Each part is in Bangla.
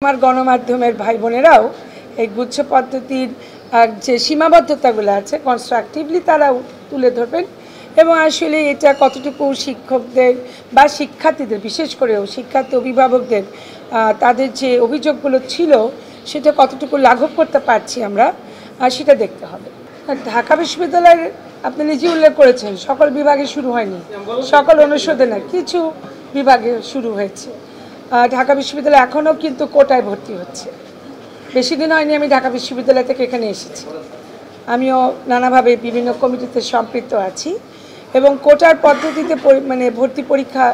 আমার গণমাধ্যমের ভাই বোনেরাও এই গুচ্ছ পদ্ধতির যে সীমাবদ্ধতাগুলো আছে কনস্ট্রাকটিভলি তারাও তুলে ধরবেন এবং আসলে এটা কতটুকু শিক্ষকদের বা শিক্ষার্থীদের বিশেষ করেও শিক্ষার্থী অভিভাবকদের তাদের যে অভিযোগগুলো ছিল সেটা কতটুকু লাঘব করতে পারছি আমরা সেটা দেখতে হবে। ঢাকা বিশ্ববিদ্যালয়ের আপনি নিজে উল্লেখ করেছেন সকল বিভাগে শুরু হয়নি, সকল অনুষদে না, কিছু বিভাগে শুরু হয়েছে। ঢাকা বিশ্ববিদ্যালয় এখনও কিন্তু কোটায় ভর্তি হচ্ছে। বেশি দিন হয়নি আমি ঢাকা বিশ্ববিদ্যালয় থেকে এখানে এসেছি। আমিও নানাভাবে বিভিন্ন কমিটিতে সম্পৃক্ত আছি এবং কোটার পদ্ধতিতে ভর্তি পরীক্ষা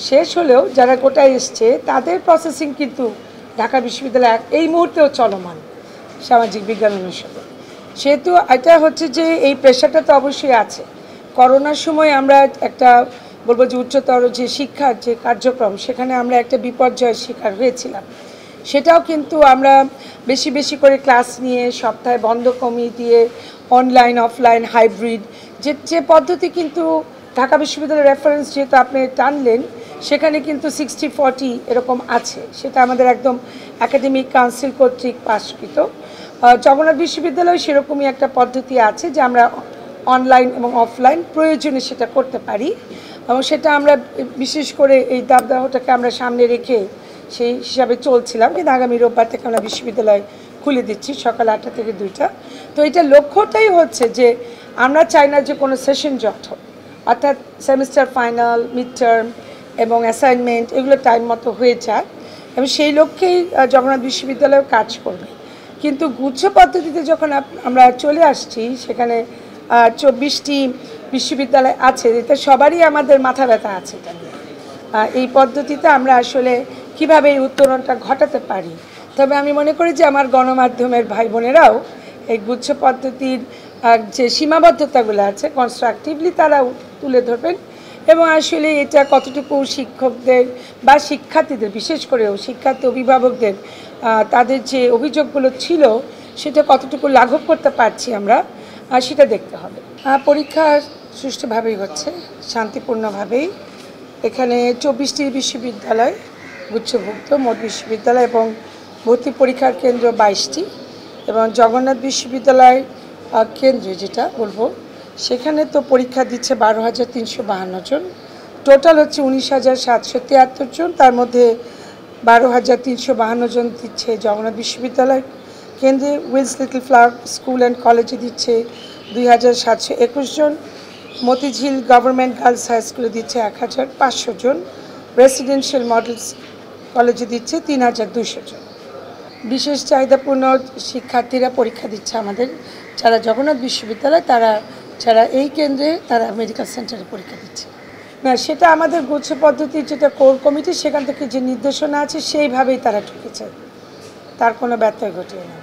শেষ হলেও যারা কোটায় এসছে তাদের প্রসেসিং কিন্তু ঢাকা বিশ্ববিদ্যালয় এই মুহূর্তেও চলমান সামাজিক বিজ্ঞান অনুষদে। সেহেতু এটা হচ্ছে যে এই প্রেশারটা তো অবশ্যই আছে। করোনার সময় আমরা একটা বলবো যে উচ্চতর যে শিক্ষার যে কার্যক্রম সেখানে আমরা একটা বিপর্যয়ের শিকার হয়েছিলাম। সেটাও কিন্তু আমরা বেশি বেশি করে ক্লাস নিয়ে সপ্তাহে বন্ধ কমিয়ে দিয়ে অনলাইন অফলাইন হাইব্রিড যে পদ্ধতি কিন্তু ঢাকা বিশ্ববিদ্যালয়ের রেফারেন্স যেহেতু আপনি টানলেন সেখানে কিন্তু 60-40 এরকম আছে। সেটা আমাদের একদম একাডেমিক কাউন্সিল কর্তৃক পাশকৃত। জগন্নাথ বিশ্ববিদ্যালয় সেরকমই একটা পদ্ধতি আছে যে আমরা অনলাইন এবং অফলাইন প্রয়োজনে সেটা করতে পারি এবং সেটা আমরা বিশেষ করে এই দাবদাহটাকে আমরা সামনে রেখে সেই হিসাবে চলছিলাম। কিন্তু আগামী রোববার থেকে আমরা বিশ্ববিদ্যালয় খুলে দিচ্ছি সকাল 8টা থেকে 2টা। তো এটা লক্ষ্যটাই হচ্ছে যে আমরা চাই না যে কোনো সেশন জট হোক, অর্থাৎ সেমিস্টার ফাইনাল, মিড টার্ম এবং অ্যাসাইনমেন্ট এগুলো টাইম মতো হয়ে যায় এবং সেই লক্ষ্যেই জগন্নাথ বিশ্ববিদ্যালয় কাজ করবে। কিন্তু গুচ্ছ পদ্ধতিতে যখন আমরা চলে আসছি সেখানে 24টি বিশ্ববিদ্যালয় আছে, এটা সবারই আমাদের মাথা ব্যথা আছে। এটা নিয়ে এই পদ্ধতিতে আমরা আসলে কীভাবে এই উত্তরণটা ঘটাতে পারি। তবে আমি মনে করি যে আমার গণমাধ্যমের ভাই বোনেরাও এই গুচ্ছ পদ্ধতির যে সীমাবদ্ধতাগুলো আছে কনস্ট্রাকটিভলি তারাও তুলে ধরবেন এবং আসলে এটা কতটুকু শিক্ষকদের বা শিক্ষার্থীদের বিশেষ করেও শিক্ষার্থী অভিভাবকদের তাদের যে অভিযোগগুলো ছিল সেটা কতটুকু লাঘব করতে পারছি আমরা সেটা দেখতে হবে। পরীক্ষা সুষ্ঠুভাবেই হচ্ছে, শান্তিপূর্ণভাবেই। এখানে 24টি বিশ্ববিদ্যালয় গুচ্ছভুক্ত মোট বিশ্ববিদ্যালয় এবং ভর্তি পরীক্ষার কেন্দ্র 22টি এবং জগন্নাথ বিশ্ববিদ্যালয় কেন্দ্রে যেটা বলবো সেখানে তো পরীক্ষা দিচ্ছে 12,352 জন। টোটাল হচ্ছে 19,773 জন। তার মধ্যে 12,352 জন দিচ্ছে জগন্নাথ বিশ্ববিদ্যালয় কেন্দ্রে, Wills Little Flower School and কলেজে দিচ্ছে 2,721 জন, মতিঝিল গভর্নমেন্ট গার্লস হাই স্কুলে দিচ্ছে 1,500 জন, রেসিডেন্সিয়াল মডেলস কলেজে দিচ্ছে 3,200 জন। বিশেষ চাহিদাপূর্ণ শিক্ষার্থীরা পরীক্ষা দিচ্ছে আমাদের যারা জগন্নাথ বিশ্ববিদ্যালয় তারা যারা এই কেন্দ্রে তারা মেডিকেল সেন্টারে পরীক্ষা দিচ্ছে না, সেটা আমাদের গুচ্ছ পদ্ধতির যেটা কোর কমিটি সেখান থেকে যে নির্দেশনা আছে সেইভাবেই তারা ঢুকেছে, তার কোনো ব্যত্যয় ঘটিয়ে না।